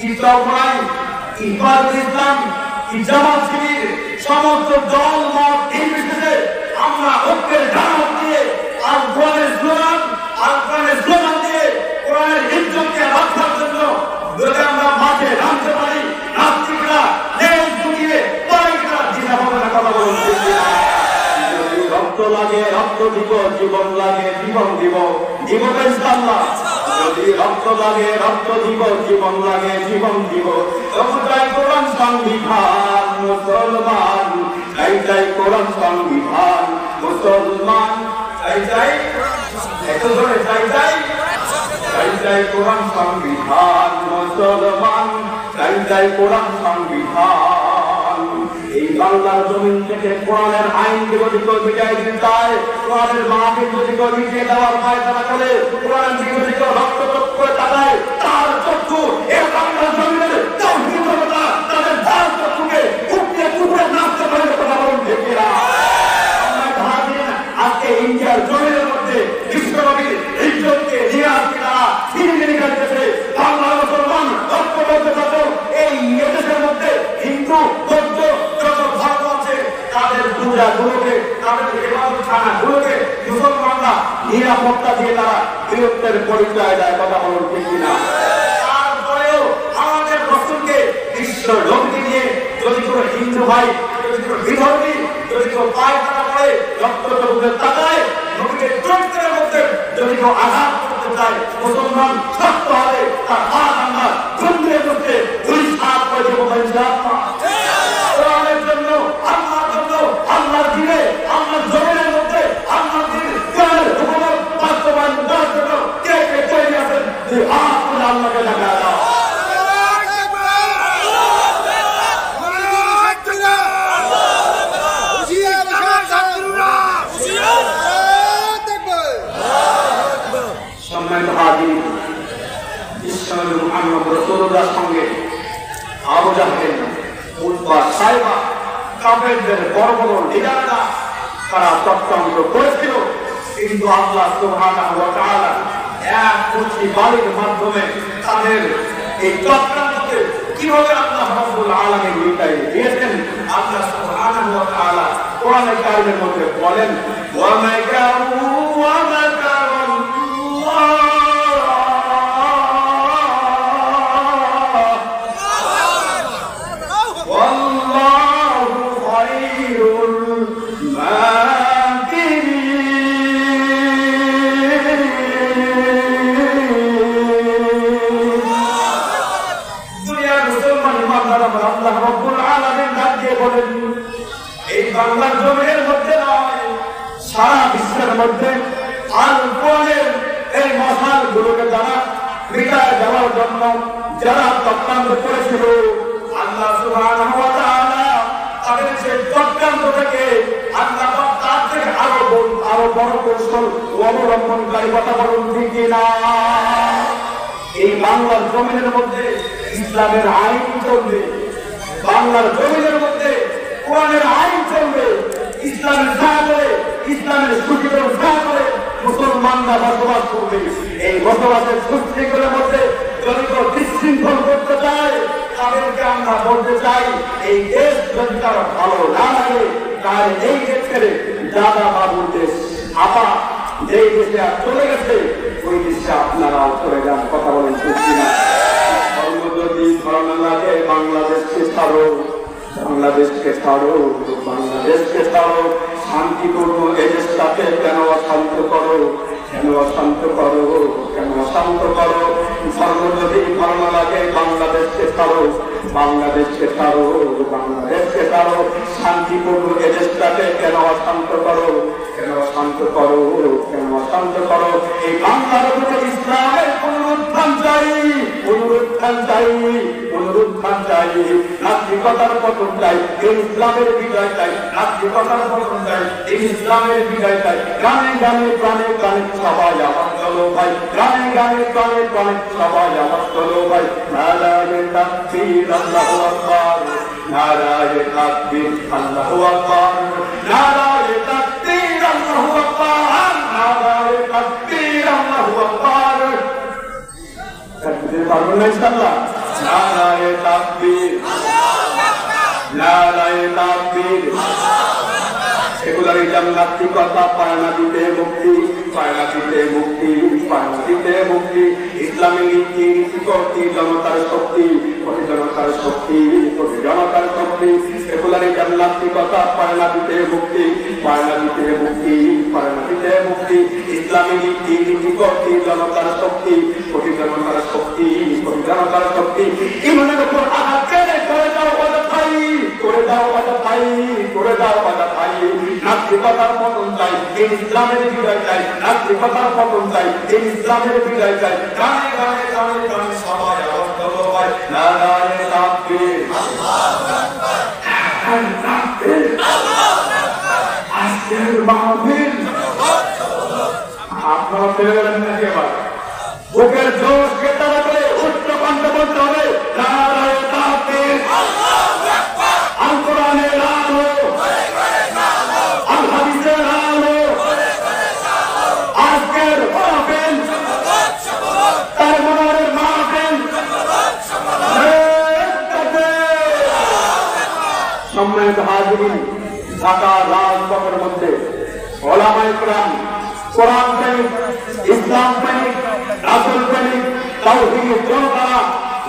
চিত্রকোনায় ইফাতুল ইসলাম, জামাত শিবির সমস্ত দল মত নির্বিশেষে আমরা ঐক্যের ধারণা দিয়ে আফগানের স্লোগান দিয়ে কোরআনের ইজ্জতকে রক্ষার জন্য যদি আমরা মাঠে নামতে পারি, নাস্তিকরা নেই ঝুঁকিয়ে পাইকরা দ্বিধা হবে না। কথা বলুন ঠিক কিনা? যদি রক্ত লাগে রক্ত দিব, জীবন লাগে জীবন দিব, দিব ইনশাআল্লাহ। যদি রক্ত লাগে রক্ত দিব, জীবন লাগে জীবন দিব। চাই কোরআন সংবিধান মুসলমান, চাই কোরআন সংবিধান মুসলমান, চাই একটু ধরে চাই কোরআন সংবিধান মুসলমান, চাই কোরআন সংবিধান। এই বাংলার জমিন থেকে কোরআনের আইন যদি কেউ মিটাই দিতে চায়, কোরআনের মাহফিল যদি কেউ মিটিয়ে দেওয়ার ফায়সালা করে, কোরআনের দিকে যদি কেউ রক্তপাত করে তাকায়, তার চক্ষু এই বাংলার জমিনের তাওহীদ জনতা তাদের ধার চক্ষুকে উপড়ে উপড়ে নাচতে পারে। কথা বলুন ঠিক কিনা? আমরা ভাবিন আজকে ইন্ডিয়ার জমিনের মধ্যে বিশ্বনবীর ইজ্জতকে নিয়ে আসছে তারা ফিরিয়ে গেছে। বাংলার মুসলমান ঐক্য বলতে থাকো, এই দেশের মধ্যে হিন্দু বৌদ্ধ যত ধর্ম আছে তাদের পূজাগুলোকে, তাদের ইবাদতখানাগুলোকে মুসলমানরা নিরাপত্তা দিয়ে তারা বীরত্বের পরিচয় দেয়। কথা বলুন ঠিক কিনা? তারপরেও আমাদের রাসূলকে বিশ্ব নবী দিয়ে যদি কোনো হিন্দু ভাই, যদি কোনো বিধর্মী, যদি কেউ পায়খানা করে রক্ত চোখে তাকায়, নবীকে চরিত্রের মধ্যে যদি কেউ আঘাত করতে চায়, মুসলমান শক্ত হবে তার হাত আমরা বন্ধের মধ্যে দুই হাত করে দেবো ইনশাআল্লাহ। কোরআনের জন্য, আল্লাহর জন্য, আল্লাহর দিনে, আল্লাহর জমিনের মধ্যে আল্লাহর দিন কোরআনের হুকুম বাস্তবায়ন করার জন্য কে কে তৈরি আছেন? এই হাত করে আল্লাহকে দেখা দাও। সম্মানিত হাজির, বিশ্বনবী মুহাম্মদ রাসূলুল্লাহর সঙ্গে আবু জাহেল, উতবা, সাইবা, কাফেরদের বড় বড় লিডাররা তারা চক্রান্ত করেছিল, কিন্তু আল্লাহ সুবহানাহু ওয়া তাআলা এক মুঠি বালির মাধ্যমে তাদের এই চক্রান্তকে কিভাবে আল্লাহ রাব্বুল আলামিন মিটাই দিয়েছেন। আল্লাহ সুবহানাহু ওয়া তাআলা কোরআনে কারিমের মধ্যে বলেন, ওয়া মাকারু ওয়া মাকারুল্লাহ এই বাংলার জমিনের মধ্যে নয়, সারা বিশ্বের মধ্যে আল কোরআনের এই মশাল গুলোকে যারা মিটায় দেওয়ার জন্য যারা চক্রান্ত করেছিল, আল্লাহ সুবহানাহু ওয়া তাআলা তাদের সেই চক্রান্ত থেকে আল্লাহ তার থেকে আরো বড় কৌশল অবলম্বনকারী। কথা বলুন ঠিক কিনা? এই বাংলার জমিনের মধ্যে ইসলামের আইন চলবে, বাংলার জমিনের মধ্যে কোরআনের আইন চলবে, ইসলামের সাহায্যে, ইসলামের সুশীলের সাহায্যে মুসলমানরা বসবাস করবে। এই বসবাসের সুশৃঙ্খলের মধ্যে যদি কেউ বিশৃঙ্খল করতে চায়, তাদেরকে আমরা বলতে চাই, এই দেশ যদি তারা ভালো না লাগে তাহলে এই দেশ ছেড়ে দাদা বাবুর দেশ আপা যেই দেশে আর চলে গেছে ওই দেশে আপনারাও চলে যান। কথা বলেন ঠিক কিনা? ধর্ম যদি ধর্ম লাগে বাংলাদেশকে ছাড়ো, বাংলাদেশকে ছাড়ো, বাংলাদেশকে ছাড়ো, শান্তিপূর্ণ এই দেশটাকে কেন অশান্ত করো, কেন অশান্ত করো, কেন অশান্ত করো? ধর্ম যদি ধর্ম লাগে বাংলাদেশকে ছাড়ো, বাংলাদেশকে ছাড়ো, বাংলাদেশকে ছাড়ো, শান্তিপূর্ণ এই দেশটাকে কেন অশান্ত করো, কেন অশান্ত করো, কেন অশান্ত করো? এই বাংলার উপরে ইসলামের পুনরুত্থান চাই, পুনরুত্থান চাই, পুনরুত্থান চাই, নাস্তিকতার পতন চাই, এই ইসলামের বিজয় চাই, নাস্তিকতার পতন চাই, এই ইসলামের বিজয় চাই। গানে গানে প্রাণে প্রাণে সবাই আমার চলো ভাই, গানে গানে প্রাণে প্রাণে সবাই আমার চলো ভাই। নারায়ে তাকবীর আল্লাহু আকবার, নারায়ে তাকবীর আল্লাহু আকবার, নারায়ে তাকবীর আল্লাহু আকবার, নারায়ে তাকবীর আল্লাহু আকবার। তাকবীর পারবেন না ইনশাআল্লাহ? নারায়ে তাকবীর, নারায়ে তাকবীর। সেকুলারিজম নাস্তিকতা পায়না দিতে মুক্তি, পায়না দিতে মুক্তি, পায়না দিতে মুক্তি। ইসলামী নীতি নীতিকর্তী জনতার শক্তি, কোটি জনতার শক্তি, কোটি জনতার শক্তি। সেকুলারিজম নাস্তিকতা পায়না দিতে মুক্তি, পায়না দিতে মুক্তি, পায়না দিতে মুক্তি। ইসলামী নীতি নীতিকর্তী জনতার শক্তি, কোটি জনতার শক্তি, কোটি জনতার শক্তি। ইমানের উপর আঘাত করে দাও অযথাই, করে দাও অযথাই, করে দাও অযথাই। নাস্তিকতার পতন চাই, এই ইসলামের বিজয় চাই। নাস্তিকতার পতন চাই, এই ইসলামের বিজয় চাই। গানে গানে গানে গানে সবাই আবদ্ধ হয় নারায়ে তাকবীর, আল্লাহু আকবার, তাকবীর, আল্লাহু আকবার। আজকের মাহফিল আপনারা ফেলে গেলেন নাকি? এবার বুকের জোশকে তারা করে উচ্চ কণ্ঠে বলতে হবে নারায়ে তাকবীর, আল্লাহু আকবার। আল কোরআনের আলো, আল হাদিসের আলো, আজকের মাহফিল তার মনের মাহফিল। সম্মানিত হাজিরিন, ঢাকা রাজপথের মধ্যে ওলামায়ে কেরাম, কোরআন প্রেমিক, ইসলাম প্রেমিক, রাসূল প্রেমিক, তাওহীদ জনতারা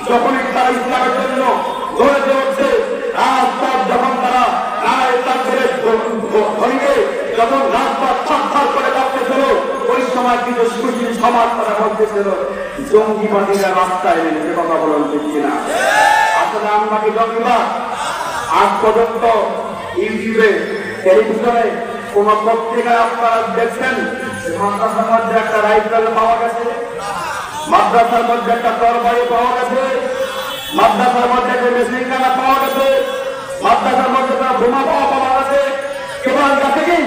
যখনই তারা ইসলামের জন্য গড়ে উঠছে, রাজপথ যখন তারা নারায়ে তাকবীরের ধ্বনিতে যখন রাজপথ থরথর করে কাঁপতেছিল, ওই সময় কিছু সুশীল সমাজ তারা বলতেছিল জঙ্গিবাদীরা রাস্তায় নেমেছে। কথা বলেন ঠিক কিনা? আসলে আমরা কি জঙ্গিবাদ? আজ পর্যন্ত ইউটিউবে, টেলিভিশনে, কোন পত্রিকায় আপনারা দেখছেন মাদ্রাসার মধ্যে একটা রাইফেল পাওয়া গেছে, মাদ্রাসার মধ্যে একটা তরবারি পাওয়া গেছে, মাদ্রাসার মধ্যে একটা মেশিন গান পাওয়া গেছে, মাদ্রাসার মধ্যে একটা বোমা পাওয়া গেছে? কেবল গেছে কি?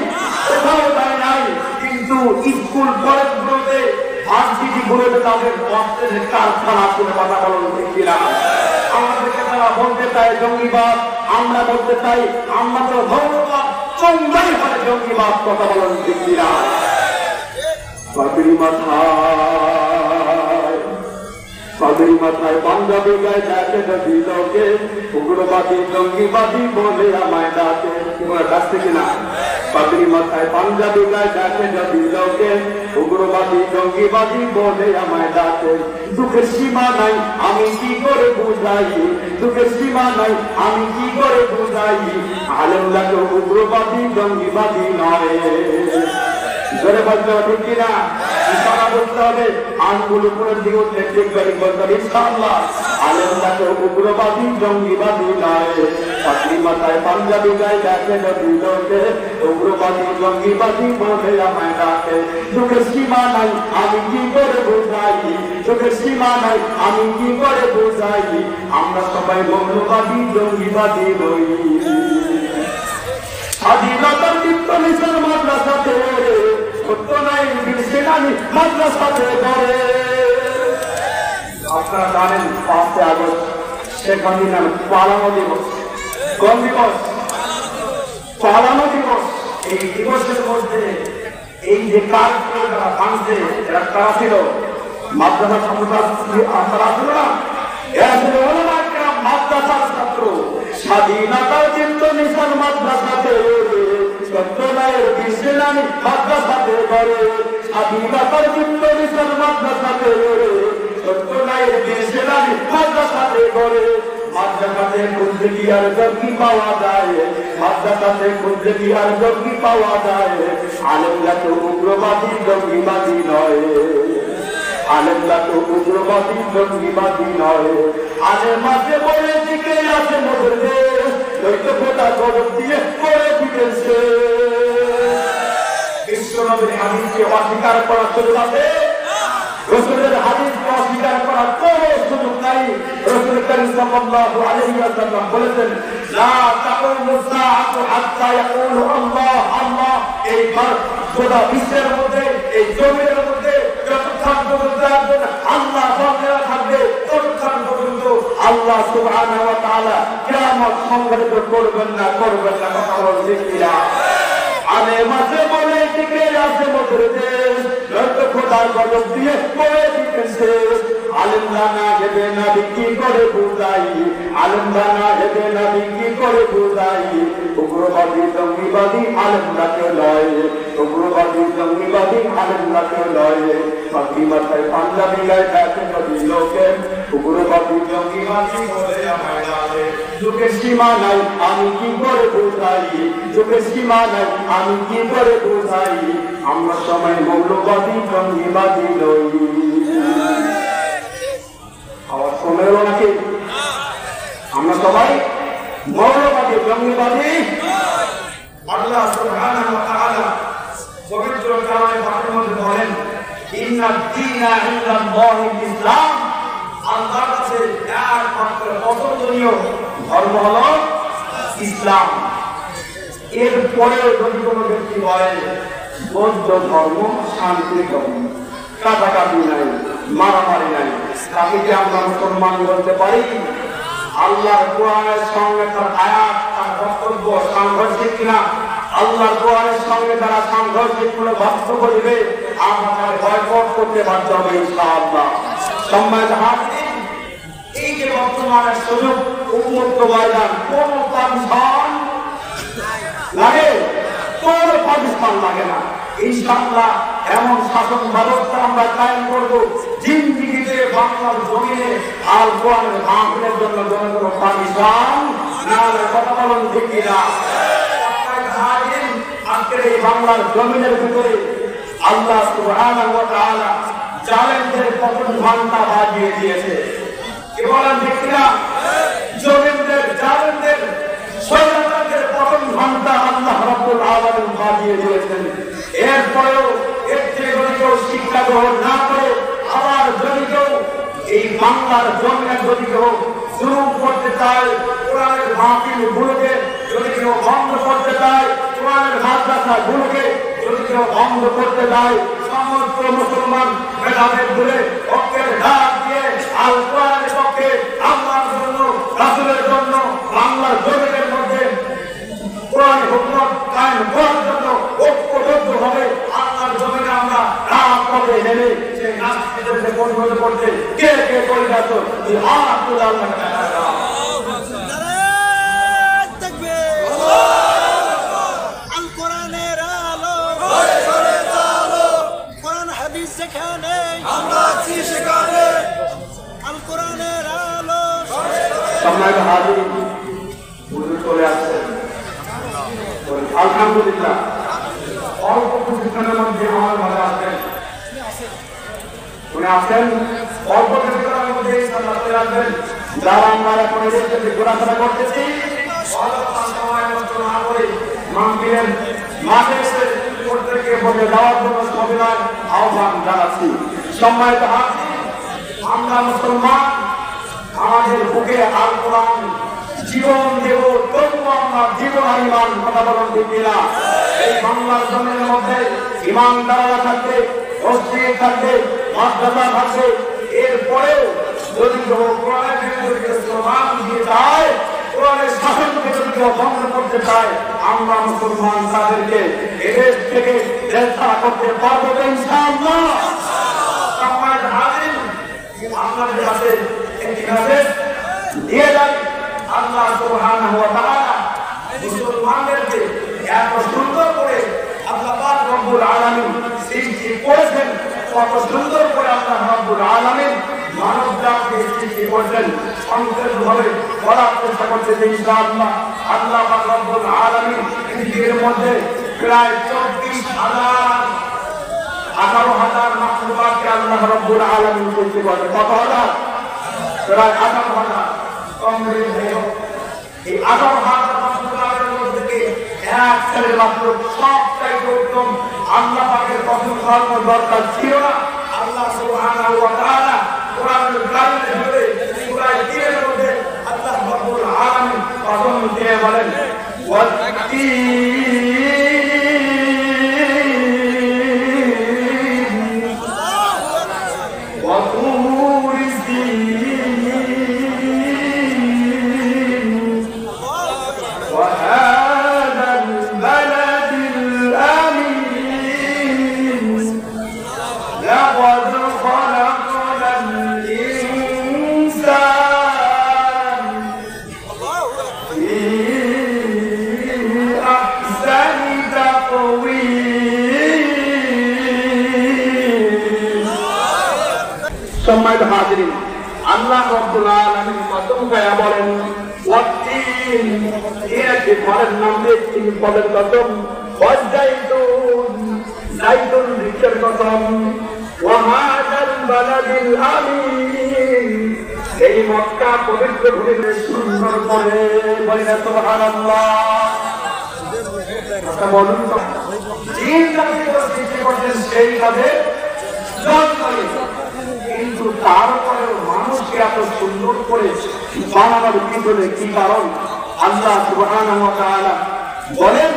কোথাও তাই নাই। কিন্তু স্কুল কলেজগুলোতে, ভার্সিটি গুলোতে তাদের অস্ত্রের কারখানা করে কথা বলুন ঠিক কিনা? আমাদেরকে তারা বলতে চায় জঙ্গিবাদ, আমরা বলতে চাই আমরা তো ধর্মবাদ, চঙ্গাই হয় জঙ্গিবাদ। কথা বলুন ঠিক কিনা? পাগড়ি মাথায়, পাগড়ি মাথায় পাঞ্জাবি গায়ে ডাকে যদি লোকে, উগ্রবাদী জঙ্গিবাদী বলে আমায় ডাকে। কি বলে ডাকছে কিনা? পাগড়ি মাথায় পাঞ্জাবি গায়ে ডাকে যদি লোকে, উগ্রবাদী জঙ্গিবাদী বলে আমায় ডাকে। দুঃখের সীমা নাই আমি কি করে বুঝাই, দুঃখের সীমা নাই আমি কি করে বুঝাই। আলেমলাকে উগ্রবাদী জঙ্গিবাদী নয়। জোরে বলতে হবে ঠিক কিনা? ইশারা বলতে হবে, আঙ্গুল উপরের দিকে উঠলে ঠিক করে বলতে হবে ইনশাআল্লাহ। আলেমলাকে উগ্রবাদী জঙ্গিবাদী নয়। পাগড়ি মাথায় পাঞ্জাবি গায়ে ডাকে যদি লোকে, উগ্রবাদী জঙ্গিবাদী বলে আমায় ডাকে। দুঃখের সীমা নাই আমি কি করে বুঝাই, দুঃখের সীমা নাই আমি কি করে বুঝাই। আমরা সবাই মৌলবাদী জঙ্গিবাদী নই। স্বাধীনতার দীপ্ত মিশন মাদ্রাসাতে, সত্য নাই সেনানি মাদ্রাসাতে করে। আপনারা জানেন 5 আগস্ট শেখ হাসিনার পালানো দিবস। কোন দিবস? পালানো দিবস। এই দিবসের মধ্যে এই যে কাজগুলো যারা ভাঙছে, এরা কারা ছিল? মাদ্রাসা সম্প্রদায় তারা ছিল না? এরা ছিল ওলামায়ে কেরাম, মাদ্রাসার ছাত্র। স্বাধীনতার দীপ্ত মিশন মাদ্রাসাতে, সত্যনায়ের বিশ্বনামী মাদ্রাসাতে করে। স্বাধীনতার দীপ্ত মিশন মাদ্রাসাতে, সত্যনায়ের বিশ্বনামী মাদ্রাসাতে করে। মাদ্রাসাতে খুঁজতে কি আর জঙ্গি পাওয়া যায়, মাদ্রাসাতে খুঁজতে কি আর জঙ্গি পাওয়া যায়। আলেমরা তো উগ্রবাদী জঙ্গিবাদী নয়, আলেমরা তো উগ্রবাদী জঙ্গিবাদী নয়। আলেম মাঝে বলে দিকে আছে মোদের দেশ, নয়তো খোদা গজব দিয়ে করে দিতেছে। বিশ্বনবীর হাদিসকে অস্বীকার করার সুযোগ আছে? রাসূলের হাদিসকে অস্বীকার করার কোনো সুযোগ নাই। রাসূল কারীম সাল্লাল্লাহু আলাইহি ওয়াসাল্লাম বলেছেন, লা তাকুমু সাআতু হাত্তা ইয়াকুলু আল্লাহ আল্লাহ। এই গোটা বিশ্বের মধ্যে, এই জমিনের মধ্যে যতক্ষণ পর্যন্ত আল্লাহ বান্দা থাকবে, ততক্ষণ পর্যন্ত আল্লাহ সুবহানাহু ওয়া তাআলা কিয়ামত সংঘটিত করবেন না, করবেন না। কথা বলতে কিনা? আলে মাঝে বলে টিকে আছে মোদের দেশ, নয়তো খোদার গজব দিয়ে করে দিতেছে। আলেমরা না হেবে না বিক্রি করে বুঝাই, আলেমরা না হেবে না বিক্রি করে বুঝাই, উগ্রবাদী জঙ্গিবাদী আলেমরাকে লয়, উগ্রবাদী জঙ্গিবাদী আলেমরাকে লয়, পাখি মাথায় পাঞ্জাবি গায়ে থাকে নদী লোকে, উগ্রবাদী জঙ্গিবাদী বলে আমায় ডাকে। যুগের সীমা নাই আমি কি করে বুঝাই, যুগের সীমা নাই আমি কি করে বুঝাই, আমরা সবাই মৌলবাদী জঙ্গিবাদী নই। আওয়াজ কমে এলো নাকি? আমরা সবাই মৌলবাদী জঙ্গিবাদী। আল্লাহ সুবহানাহু ওয়া তাআলা পবিত্র কালামে পাকের মধ্যে বলেন, ইন্নাদ দীনা ইনদাল্লাহিল ইসলাম, আল্লাহর কাছে একমাত্র পছন্দনীয় ধর্ম হলো ইসলাম। এরপরেও যদি কোনো ব্যক্তি বলে বৌদ্ধ ধর্ম শান্তি ধর্ম, কাটাকাটি নাই, মারামারি নাই, তাকে কি আমরা মুসলমান বলতে পারি? আল্লাহর কোরআনের সঙ্গে তার আয়াত, তার বক্তব্য সাংঘর্ষিক কিনা? আল্লাহর কোরআনের সঙ্গে তারা সাংঘর্ষিক কোনো বক্তব্য দিবে, আমরা বয়কট করতে বাধ্য হবে ইনশাআল্লাহ। সম্মানিত হাজিরিন, এই যে বর্তমানের সুযোগ উন্মুক্ত ময়দান, কোন পাকিস্তান লাগে? কোন পাকিস্তান লাগে না। ইনশাআল্লাহ এমন শাসন ব্যবস্থা আমরা কায়েম করব, জিন্দেগিতে বাংলার জমিনে আল কোরআনের মাহফিলের জন্য কোনো পাকিস্তান না। কথা বলুন ঠিক কিনা? আজকের এই বাংলার জমিনের ভিতরে আল্লাহ সুবহানাহু ওয়া তাআলা জালেমদের পতন ঘন্টা বাজিয়ে দিয়েছে। কি বলেন ঠিক কিনা? জমিনদের, জালেমদের, শয়তানদের পতন ঘন্টা আল্লাহ রাব্বুল আলামিন বাজিয়ে দিয়েছেন। এরপরেও এর থেকে যদি কেউ শিক্ষা গ্রহণ না করে, আবার যদি কেউ এই বাংলার জমিনে যদি কেউ জুলুম করতে চায়, কোরআনের মাহফিল গুলোকে যদি কেউ বন্ধ করতে চায়, কোরআনের মাদ্রাসা গুলোকে যদি কেউ বন্ধ করতে চায়, সমস্ত মুসলমান মেধাদের দূরে হকের ডাক দিয়ে আল কোরআনের পক্ষে, আল্লাহর জন্য, রাসূলের জন্য বাংলার জমিনের মধ্যে কোরআনের হুকুমত কায়েম করার জন্য ঐক্যবদ্ধ হবে। আল্লাহর জমিনে আমরা রাত পথে নেমে সেই নাস্তিকদেরকে পরিণত করতে কে কে পরিণত জিহাদ করে আল্লাহ তাআলা। আল কোরআনের আলো, কোরআন হাদিস যেখানে আমরা আছি সেখানে, আল কোরআনের আলো। সম্মানিত হাজিরিন, হুজুর চলে আসছেন। আলহামদুলিল্লাহ, অল্প কিছুক্ষণের মধ্যে আমার মাঝে আসবেন, উনি আসেন অল্প কিছুক্ষণের মধ্যে ইনশাআল্লাহ চলে আসবেন। যারা আমরা এখন এদেশে ঘোরাফেরা করতেছি, সময় নষ্ট না করে মাহফিলের মাঠে এসে প্রত্যেককে বলে যাওয়ার জন্য সবিনয় আহ্বান জানাচ্ছি। সম্মানিত হাজিরিন, আমরা মুসলমান, আমাদের বুকে আল কোরআন জীবন দেব, তবু আমরা জীবন আর ইমান। কথা বলুন ঠিক কিনা? এই বাংলার জমিনের মধ্যে ইমানদাররা থাকবে, মসজিদ থাকবে, মাদ্রাসা থাকবে। এরপরেও যদি কেউ কোরআনের বিরুদ্ধে স্লোগান দিয়ে যায়, কোরআনের শাসনকে যদি কেউ বন্ধ করতে চায়, আমরা মুসলমান তাদেরকে এদেশ থেকে গ্রেফতার করতে পারবো ইনশাআল্লাহ। সম্মানিত হাজিরিন, আপনাদের কাছে একটি মেসেজ দিয়ে যাই। আল্লাহ সুবহানাহু ওয়া তাআলা মুসলমানদেরকে এত সুন্দর করে আল্লাহ পাক রব্বুল আলামিন সৃষ্টি করেছেন, কত সুন্দর করে আল্লাহ রব্বুল আলামিন মানব জাতিকে সৃষ্টি করেছেন। সংক্ষেপভাবে বলার চেষ্টা করতেছি ইনশাআল্লাহ। আল্লাহ পাক রব্বুল আলামিন পৃথিবীর মধ্যে প্রায় 18,000 মাখলুকাতকে আল্লাহ রব্বুল আলামিন সৃষ্টি করেছেন। কত হাজার? প্রায় 18,000। এই 18,000 মাখলুকাতের মধ্যে থেকে এক ছেলের মাত্র সবচাইতে উত্তম আল্লাহ পাকের কসম খাওয়ানোর দরকার ছিল না। আল্লাহ সুবহানাহু ওয়া তাআলা কোরআনুল কারীমের ভিতরে সূরা তিনের মধ্যে আল্লাহ রাব্বুল আলামিন কসম দিয়ে বলেন, لقد خلقنا الإنسان সম্মানিত হাজিরিন, আল্লাহ রাব্বুল আলামিন কসম করে বলেন ওয়াতিন, এর ফলের নাম দিয়ে তিনি ফলের কসম, ওয়াজাইতুন, জাইতুন বৃক্ষের কসম, ওয়া হাদাল বালাদিল আমিন, এই মক্কা পবিত্র ভূমিতে সুন্দর করে বলেন সুবহানাল্লাহ। কথা বলুন তো, জিন জাতি সৃষ্টি করছেন সেই কাজে কিন্তু তারপরেও মানুষকে এত সুন্দর করে বানানোর পিছনে কি কারণ? আল্লাহ সুবহানাহু ওয়া তাআলা বলেন,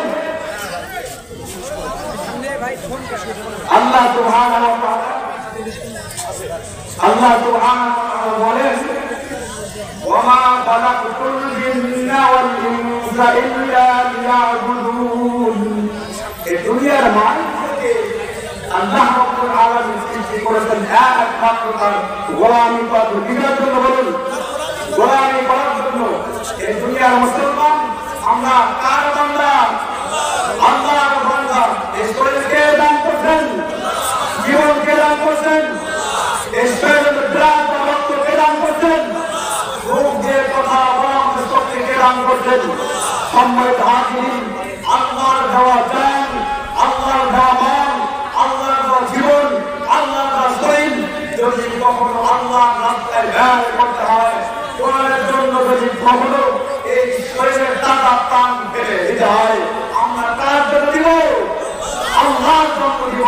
আল্লাহ সুবহানাহু ওয়া তাআলা বলেন ওয়ামা খালাকতুল জিন্না ওয়াল ইনসা ইল্লা লিয়াবুদুন। এই দুনিয়ার মানুষকে আল্লাহ রাব্বুল আলামিন সৃষ্টি করেছেন একমাত্র তার গোলামি করার জন্য। বলুন, গোলামি করার জন্য। এই দুনিয়ার মুসলমান আমরা কার বান্দা? আল্লাহর বান্দা। এই শরীরকে দান করছেন, জীবনকে দান করছেন, এই শরীরের প্রাণ রক্তকে দান করছেন, মুখ দিয়ে কথা বলার শক্তিকে দান করছেন। সম্মানিত হাজিরিন, আল্লাহর দেওয়া জ্ঞান, আল্লাহর দেওয়া মন, আল্লাহর দেওয়া জীবন, আল্লাহর দেওয়া শরীর যদি কখনো আল্লাহর রাস্তায় ব্যয় করতে হয়, কোরআনের জন্য যদি কখনো এই শরীরের টাকা প্রাণ ফেলে দিতে হয়, আমরা কার জন্য দিব? আল্লাহর জন্য দিব।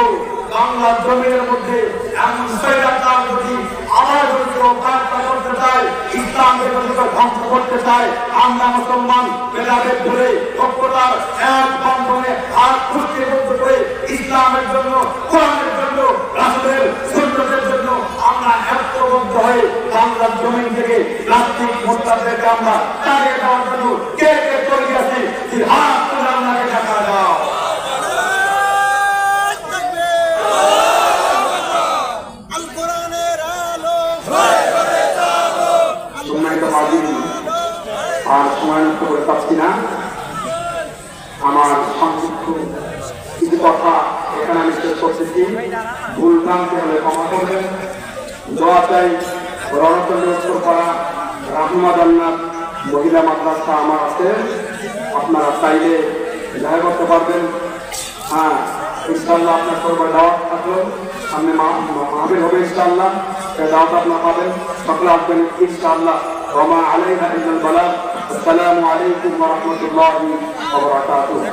বাংলার জমিনের মধ্যে এমন শরীরটার যদি আবার যদি কাজটা করতে চায়, ইসলামকে যদি ধ্বংস করতে চায়, আমরা মুসলমান ভেদাভেদ ধরে ঐক্যতার এক বন্ধনে হাত খুঁজতে বলতে করে ইসলামের জন্য, কোরআনের জন্য, রাসূলের সুন্নতের জন্য আমরা ঐক্যবদ্ধ হয়ে বাংলার জমিন থেকে প্লাস্টিক মোর্তাদেরকে আমরা তাড়িয়ে দেওয়ার জন্য কে কে তৈরি আছে? হাত তুলে আমাকে দেখা দাও। আর সময় নষ্ট করে পাচ্ছি না, আমার সংক্ষিপ্ত কিছু কথা এখানে আমি শেষ করতেছি। ভুল ভ্রান্তি হলে ক্ষমা করবেন। দোয়া চাই রণচন্দ্র উত্তরপাড়া রাহমা জান্নাত মহিলা মাদ্রাসা আমার আছে, আপনারা চাইলে দেখা করতে পারবেন। হ্যাঁ, ইনশাআল্লাহ আপনার সবার দাওয়াত থাকলো, সামনে মাহফিল হবে ইনশাআল্লাহ, দাওয়াত আপনারা পাবেন, সকলে আসবেন ইনশাআল্লাহ। ওয়া মা আলাইনা ইল্লাল বালাগ। আসসালামু আলাইকুম ওয়া রাহমাতুল্লাহি ওয়া বারাকাতুহু।